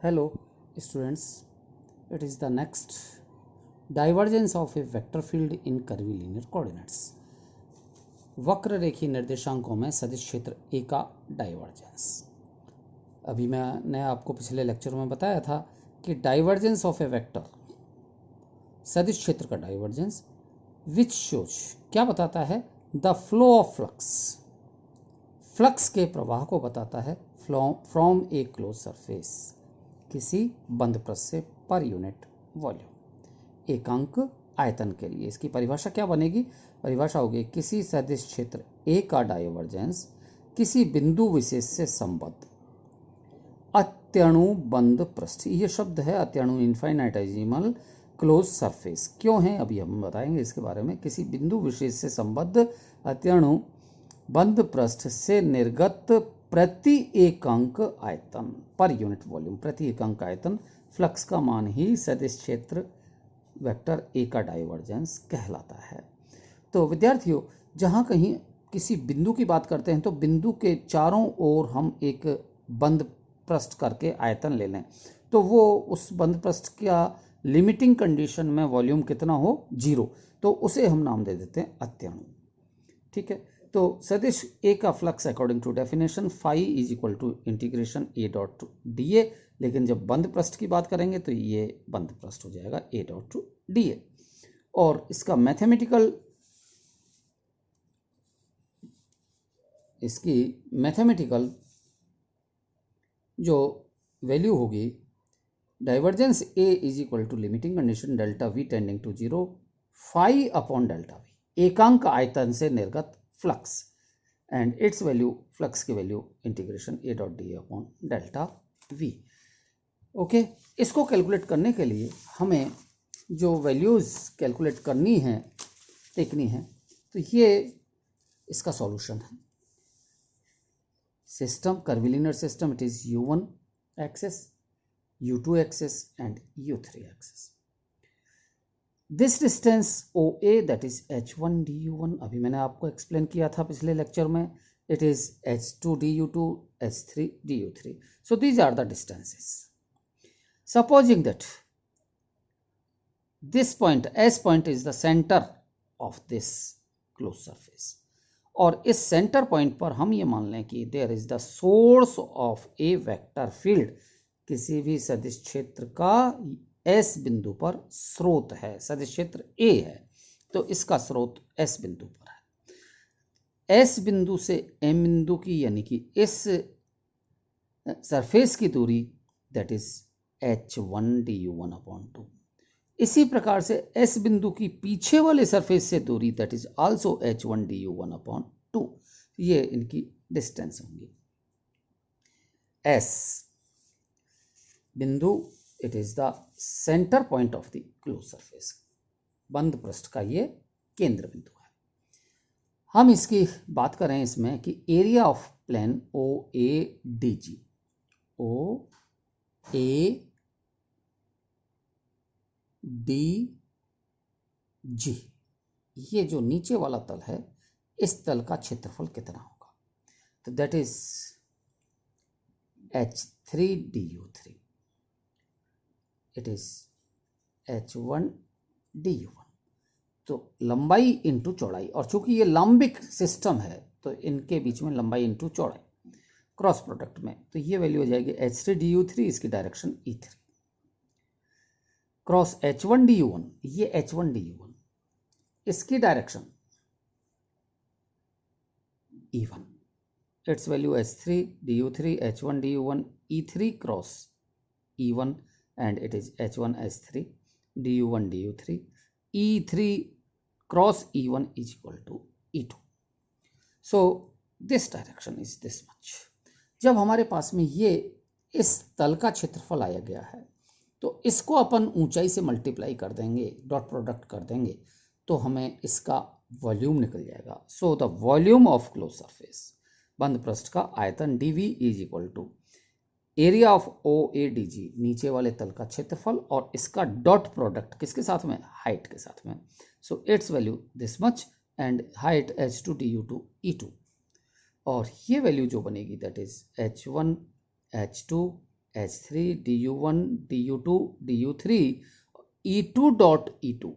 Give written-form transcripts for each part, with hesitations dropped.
Hello students, it is the next divergence of a vector field in curvilinear coordinates. वक्र रेखीय निर्देशांकों में सदिश क्षेत्र A का डाइवर्जेंस। अभी मैंने आपको पिछले लेक्चर में बताया था कि डाइवर्जेंस ऑफ ए वेक्टर, सदिश क्षेत्र का डाइवर्जेंस, विच शोज क्या बताता है, the flow of flux, flux के प्रवाह को बताता है फ्रॉम ए क्लोज सरफेस, किसी बंद पृष्ठ से पर यूनिट वॉल्यूम। एकांक आयतन के लिए इसकी परिभाषा क्या बनेगी, परिभाषा होगी किसी सदिश क्षेत्र ए का डाइवर्जेंस किसी बिंदु विशेष से संबद्ध अत्यणु बंद पृष्ठ। ये शब्द है अत्यणु, इनफाइनाइटेसिमल क्लोज सरफेस। क्यों है अभी हम बताएंगे इसके बारे में। किसी बिंदु विशेष से संबद्ध अत्यणु बंद पृष्ठ से निर्गत प्रति एकांक आयतन पर यूनिट वॉल्यूम, प्रति एकांक आयतन फ्लक्स का मान ही सदिश क्षेत्र वेक्टर ए का डाइवर्जेंस कहलाता है। तो विद्यार्थियों, जहाँ कहीं किसी बिंदु की बात करते हैं तो बिंदु के चारों ओर हम एक बंद पृष्ठ करके आयतन ले लें तो वो उस बंद पृष्ठ का लिमिटिंग कंडीशन में वॉल्यूम कितना हो, 0, तो उसे हम नाम दे देते हैं अत्यणु। ठीक है, तो सदिश ए का flux according to definition phi is equal to integration A dot to D A, लेकिन जब बंद पृष्ठ की बात करेंगे तो ये बंद पृष्ठ हो जाएगा A dot to D A. और इसका मैथमेटिकल जो वैल्यू होगी, divergence A is equal to limiting condition delta V tending to 0 phi upon delta V, एकांक आयतन से निर्गत flux, and its value, flux की value integration A dot D upon delta V. Okay, इसको calculate करने के लिए हमें जो वैल्यूज़ कैलकुलेट करनी है, देखनी है, तो ये इसका सॉल्यूशन है। System, curvilinear system, it is u1 axis, u2 axis and u3 axis. This distance OA that is h1 du1, अभी मैंने आपको एक्सप्लेन किया था पिछले लेक्चर में, it is h2 du2, h3 du3. So these are the distances. Supposing that this point, S point, is the center of this closed surface, और इस centre point पर हम ये मान लें कि there is the source of a vector field, किसी भी सदिश क्षेत्र का एस बिंदु पर स्रोत है। सदिश क्षेत्र ए है तो इसका स्रोत एस बिंदु पर है। एस बिंदु से एम बिंदु की, यानी कि इस सरफेस की दूरी that is h1 du1 upon 2। इसी प्रकार से एस बिंदु की पीछे वाले सरफेस से दूरी that is also h1 du1 upon 2। ये इनकी डिस्टेंस होंगी। एस बिंदु, it is the centre point of the close surface, बंद पृष्ठ का ये केंद्र बिंदु है। हम इसकी बात करें इसमें कि area of plane OADG, OADG, ये जो नीचे वाला तल है, इस तल का क्षेत्रफल कितना होगा, तो that is h3 du3, it is h1 du1। तो लंबाई इंटू चौड़ाई, और चूंकि ये लंबिक सिस्टम है तो इनके बीच में लंबाई इंटू चौड़ाई, क्रॉस प्रोडक्ट में, तो ये वैल्यू हो जाएगी h3 du3, इसकी direction E3, cross h1 du1, ये h1 du1, इसकी direction E1, it's value h3 du3 h1 du1 E3 cross E1, and it is h1 h3 du1 du3 E3 cross E1 is equal to E2. So this direction is this much. जब हमारे पास में ये इस तल का क्षेत्रफल आया गया है तो इसको अपन ऊंचाई से मल्टीप्लाई कर देंगे, डॉट प्रोडक्ट कर देंगे, तो हमें इसका वॉल्यूम निकल जाएगा। So the volume of close surface, बंद पृष्ठ का आयतन dV is equal to area of OADG, नीचे वाले तल का क्षेत्रफल, और इसका डॉट प्रोडक्ट किसके साथ में, हाइट के साथ में। So it's value this much, and height h2 du2 E2, और ये वैल्यू जो बनेगी that is h1 h2 H3 du1 du2 du3 E2 dot E2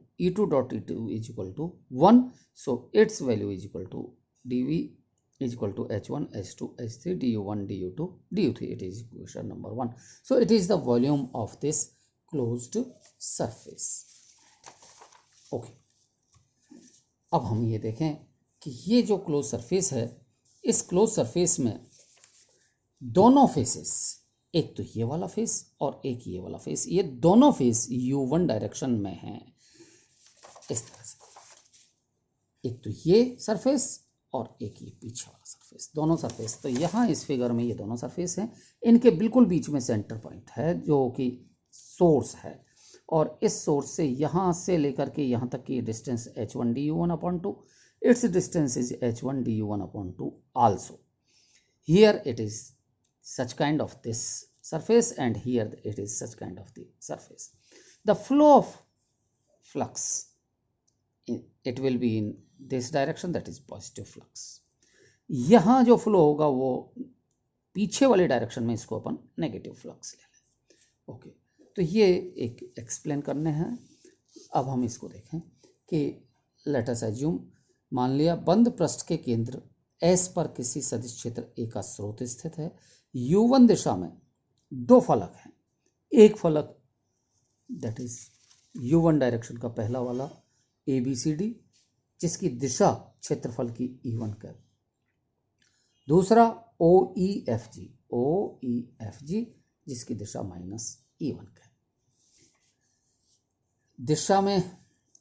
is equal to 1. So its value is equal to dv is equal to h1 h2 h3 du1 du2 du3. It is equation number 1. So it is the volume of this closed surface. Okay. अब हम ये देखें कि ये जो close surface है, इस close surface में दोनों फेसेस, एक तो ये वाला फेस और एक ये वाला फेस, ये दोनों फेस u1 डायरेक्शन में हैं इस तरह से। एक तो ये सरफेस और एक ये पीछे वाला सरफेस, दोनों सरफेस। तो यहाँ इस फिगर में ये दोनों सरफेस हैं, इनके बिल्कुल बीच में सेंटर पॉइंट है जो कि सोर्स है, और इस सोर्स से यहाँ से लेकर के यहाँ तक की distance h1 du1/2. Its distance is h1 du1/2 also. Here it is such kind of this surface, and here it is such kind of the surface. The flow of flux, it will be in this direction, that is positive flux. यहाँ जो flow होगा वो पीछे वाले direction में, इसको अपन negative flux ले लें। ओके, तो ये एक एक्सप्लेन करने हैं। अब हम इसको देखें कि लेट अस अज्यूम, मान लिया बंद पृष्ठ के केंद्र S पर किसी सदिश क्षेत्र A का स्रोत स्थित है। U1 दिशा में दो फलक हैं, एक फलक दैट इज U1 डायरेक्शन का पहला वाला ABCD, जिसकी दिशा क्षेत्रफल की E1 का, दूसरा OEFG जिसकी दिशा -E1 का। दिशा में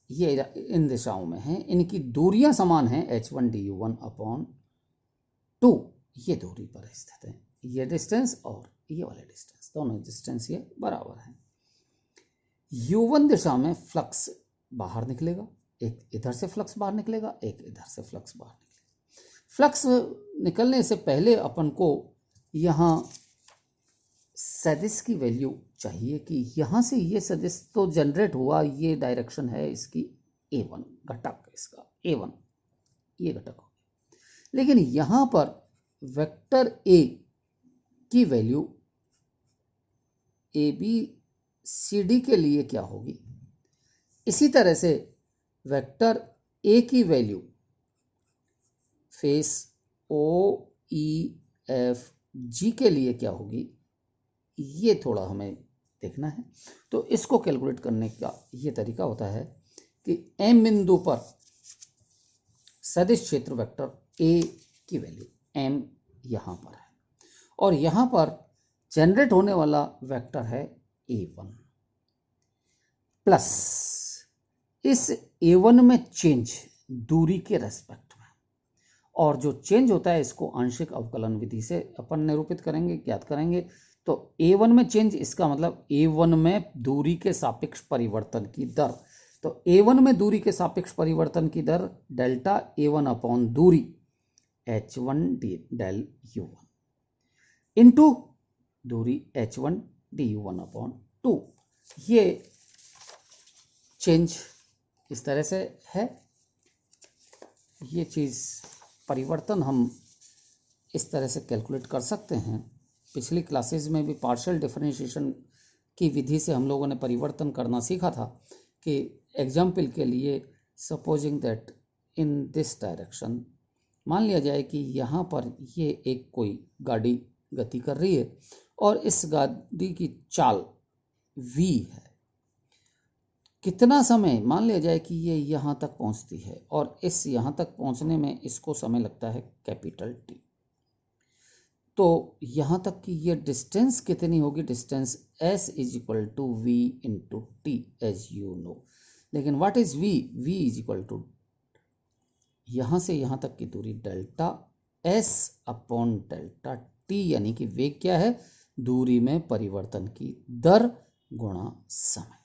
ये इन दिशाओं में हैं, इनकी दूरियां समान हैं h1 du1/2, ये दूरी पर स्थित है। ये डिस्टेंस और ये वाले डिस्टेंस, दोनों डिस्टेंस ये बराबर हैं। U1 दिशा में फ्लक्स बाहर निकलेगा, एक इधर से फ्लक्स बाहर निकलेगा, एक इधर से फ्लक्स बाहर निकलेगा। फ्लक्स निकलने से पहले अपन को यहाँ सदिश की वैल्यू चाहिए कि यहाँ से ये सदिश तो जनरेट हुआ, ये डायरेक्शन है इसकी A1 घटक, इसका A1 ये घटक हो गया, लेकिन यहाँ पर वेक्टर A की वैल्यू ABCD के लिए क्या होगी, इसी तरह से वेक्टर A की वैल्यू फेस OEFG के लिए क्या होगी, ये थोड़ा हमें देखना है। तो इसको कैलकुलेट करने का ये तरीका होता है कि M बिंदु पर सदिश क्षेत्र वेक्टर A की वैल्यू M यहाँ पर है, और यहाँ पर जनरेट होने वाला वेक्टर है A1 प्लस इस A1 में चेंज दूरी के रेस्पेक्ट में, और जो चेंज होता है इसको आंशिक अवकलन विधि से अपन निरूपित करेंगे, ज्ञात करेंगे। तो A1 में चेंज, इसका मतलब A1 में दूरी के सापेक्ष परिवर्तन की दर। तो A1 में दूरी के सापेक्ष परिवर्तन की दर डेल्टा A1 अपॉन दूरी h1 del U1 इंटू दूरी h1 du1/2। ये चेंज इस तरह से है, ये चीज़ परिवर्तन हम इस तरह से कैलकुलेट कर सकते हैं। पिछली क्लासेस में भी पार्शियल डिफरेंशिएशन की विधि से हम लोगों ने परिवर्तन करना सीखा था कि एग्जाम्पल के लिए supposing that in this direction, मान लिया जाए कि यहाँ पर ये एक कोई गाड़ी गति कर रही है और इस गाड़ी की चाल v है। कितना समय, मान लिया जाए कि ये यहाँ तक पहुँचती है और इस यहाँ तक पहुँचने में इसको समय लगता है कैपिटल T। तो यहाँ तक की ये डिस्टेंस कितनी होगी, distance S is equal to V into T as you know. लेकिन what is V? V is equal to यहाँ से यहाँ तक की दूरी delta S upon delta T, यानी कि वेग क्या है, दूरी में परिवर्तन की दर गुणा समय।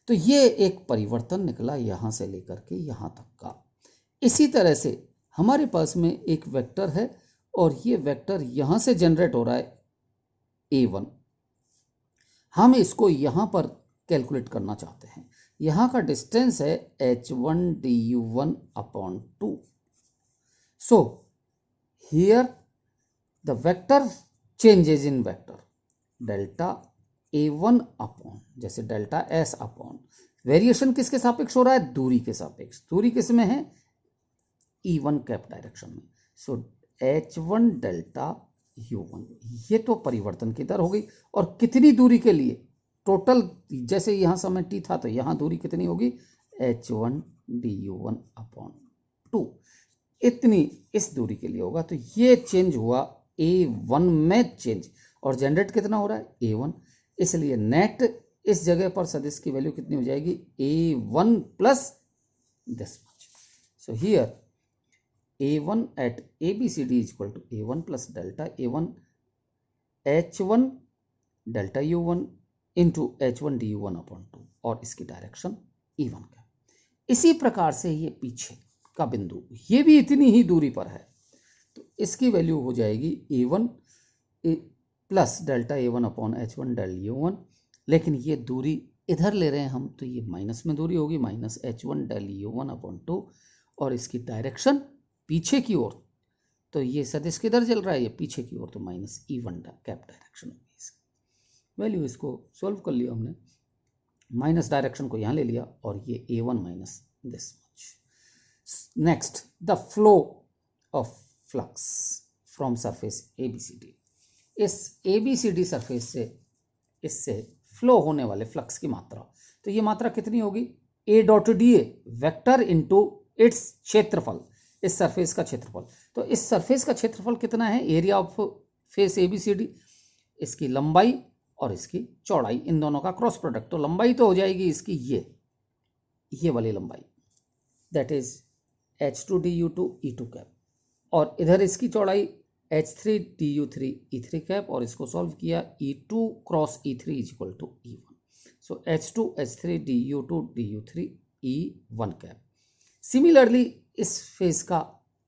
तो ये एक परिवर्तन निकला यहाँ से लेकर के यहाँ तक का। इसी तरह से हमारे पास में एक वेक्टर है और ये वेक्टर यहाँ से जनरेट हो रहा है A1, हम इसको यहाँ पर कैलकुलेट करना चाहते हैं। यहाँ का डिस्टेंस है h1 du1/2। So here the vector changes in vector, delta A1 upon, जैसे डेल्टा S अपॉन, वेरिएशन किसके सापेक्ष हो रहा है, दूरी के सापेक्ष, दूरी किस में है, E1 कैप डायरेक्शन में, सो H1 डेल्टा U1, ये तो परिवर्तन की दर हो गई। और कितनी दूरी के लिए, टोटल, जैसे यहाँ समय t था तो यहाँ दूरी कितनी होगी, H1 du1 अपॉन 2, इतनी इस दूरी के लिए होगा। तो ये चेंज हुआ A1 में चेंज, और जनरेट कितना हो रहा है, A1, इसलिए नेट इस जगह पर सदिश की वैल्यू कितनी हो जाएगी, A1 plus this much. So here A1 at ABCD is equal to A1 plus delta A1 H1 delta U1 into H1 du1 upon 2, और इसकी डायरेक्शन E1 का। इसी प्रकार से ये पीछे का बिंदु, ये भी इतनी ही दूरी पर है, तो इसकी वैल्यू हो जाएगी A1 plus delta A1 upon H1 del U1, लेकिन ये दूरी इधर ले रहे हैं हम, तो ये माइनस में दूरी होगी, minus H1 del U1 upon 2, और इसकी डायरेक्शन पीछे की ओर, तो ये सदिश किधर चल रहा है, ये पीछे की ओर, तो माइनस E1 कैप डायरेक्शन होगी इसकी वैल्यू। इसको सॉल्व कर लिया हमने, माइनस डायरेक्शन को यहाँ ले लिया, और ये A1 minus this much. Next, the flow of flux from surface ABCD, इस ABCD सरफेस से इससे फ्लो होने वाले फ्लक्स की मात्रा, तो ये मात्रा कितनी होगी, A dot DA vector into its क्षेत्रफल, इस सरफेस का क्षेत्रफल। तो इस सरफेस का क्षेत्रफल कितना है, एरिया ऑफ फेस ABCD, इसकी लंबाई और इसकी चौड़ाई, इन दोनों का क्रॉस प्रोडक्ट, तो लंबाई तो हो जाएगी इसकी ये वाली लंबाई, that is H2 du2 E2 cap, और इधर इसकी चौड़ाई H3 du3 E3 कैप, और इसको सॉल्व किया E2 cross E3 is equal to E1, so H2 H3 du2 du3 E1 cap. Similarly इस फेस का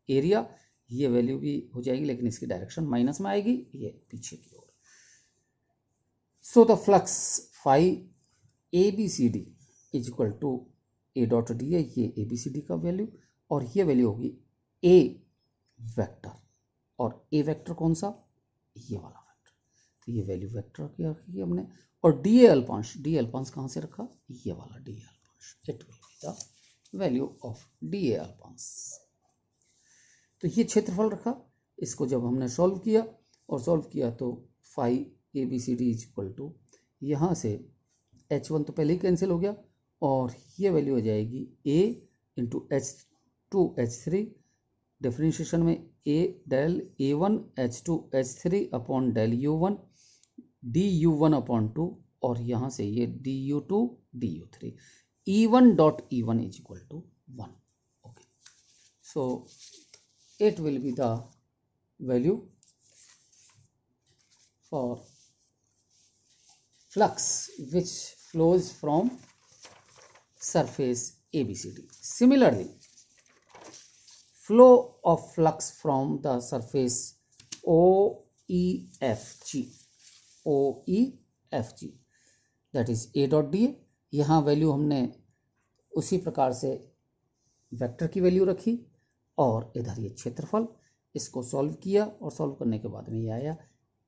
एरिया, ये वैल्यू भी हो जाएगी, लेकिन इसकी डायरेक्शन माइनस में आएगी, ये पीछे की ओर। So the flux phi ABCD is equal to A dot D है, ये ABCD का वैल्यू, और ये वैल्यू होगी A वेक्टर, और A वेक्टर कौन सा, ये वाला वेक्टर, तो ये वैल्यू वेक्टर की हमने, और DA अल्पांश कहाँ से रखा, ये वाला DA अल्पांश, it will be the value of DA अल्पांश। तो ये क्षेत्रफल रखा, इसको जब हमने सॉल्व किया, और सॉल्व किया तो phi ABCD is equal to, यहाँ से H1 तो पहले ही कैंसिल हो गया, और ये वैल्यू हो जाएगी A into H2 H3, differentiation में A del A1 H2 H3 upon del U1 du1 upon 2, और यहाँ से ये du2 du3, E1 dot E1 is equal to 1, okay. So it will be the value for flux which flows from surface ABCD. Similarly, flow of flux from the surface OEFG that is A dot DA, यहाँ value हमने उसी प्रकार से vector की value रखी, और इधर ये क्षेत्रफल, इसको सॉल्व किया, और सॉल्व करने के बाद में ये आया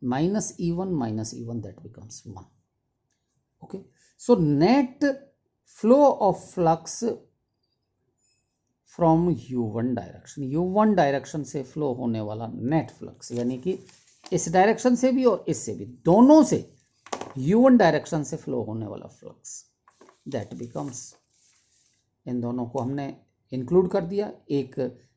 -E1 that becomes 1, okay. So net flow of flux from U1 direction से फ्लो होने वाला नेट फ्लक्स, यानी कि इस डायरेक्शन से भी और इससे भी, दोनों से U1 डायरेक्शन से फ्लो होने वाला फ्लक्स, दैट बिकम्स, इन दोनों को हमने इंक्लूड कर दिया, एक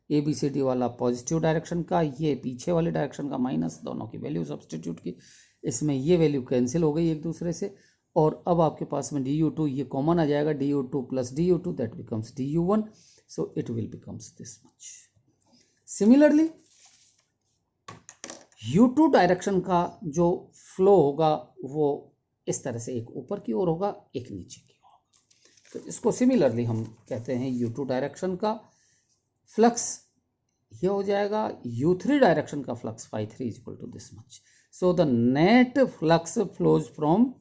ABCD वाला पॉजिटिव डायरेक्शन का, ये पीछे वाले डायरेक्शन का माइनस, दोनों की वैल्यू सब्सटीट्यूट की, इसमें ये वैल्यू कैंसिल हो गई एक दूसरे से, और अब आपके पास में du2 ये कॉमन आ जाएगा, du2 plus du2 that becomes du1, so it will becomes this much. Similarly U2 direction का जो फ्लो होगा वो इस तरह से, एक ऊपर की ओर होगा, एक नीचे की ओर होगा, तो इसको सिमिलरली हम कहते हैं U2 डायरेक्शन का फ्लक्स, ये हो जाएगा U3 डायरेक्शन का flux φ3 is equal to this much. So the net flux flows from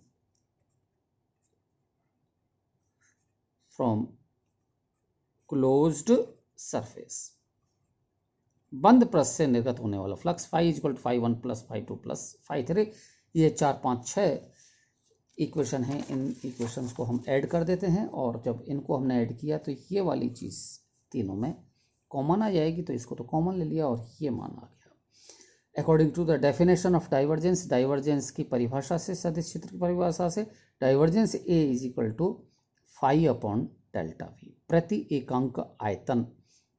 closed surface, बंद पृष्ठ से निर्गत होने वाला flux φ is equal to φ1 plus φ2 plus φ3, ये 4 5 6 इक्वेशन हैं, इन इक्वेशंस को हम ऐड कर देते हैं और जब इनको हमने ऐड किया तो ये वाली चीज़ तीनों में कॉमन आ जाएगी, तो इसको तो कॉमन ले लिया और ये मान आ गया। According to the definition of divergence, divergence की परिभाषा से, सदिश क्षेत्र की परिभाषा से, divergence A is equal to phi upon delta V, प्रति एकांक आयतन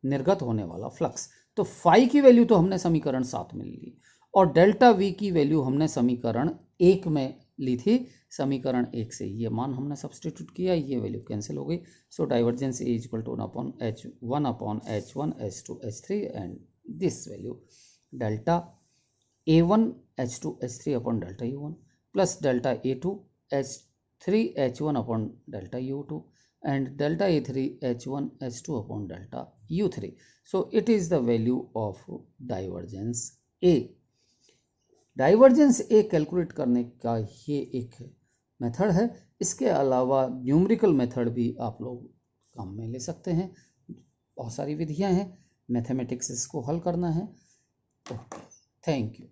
निर्गत होने वाला फ्लक्स। तो फाई की वैल्यू तो हमने समीकरण 7 में ली और डेल्टा वी की वैल्यू हमने समीकरण 1 में ली थी। समीकरण 1 से ये मान हमने सब्सटीट्यूट किया, ये वैल्यू कैंसिल हो गई। So divergence A is equal to 1 upon H1 H2 H3 and this value delta A1 H2 H3 upon delta U1 plus delta A2 H3 H1 upon delta U2 and delta A3 H1 H2 upon delta U3. So it is the value of divergence A. Divergence A calculate करने का ये एक method है। इसके अलावा numerical method भी आप लोग काम में ले सकते हैं। बहुत सारी विधियां हैं, मैथमेटिक्स इसको हल करना है। Okay, thank you.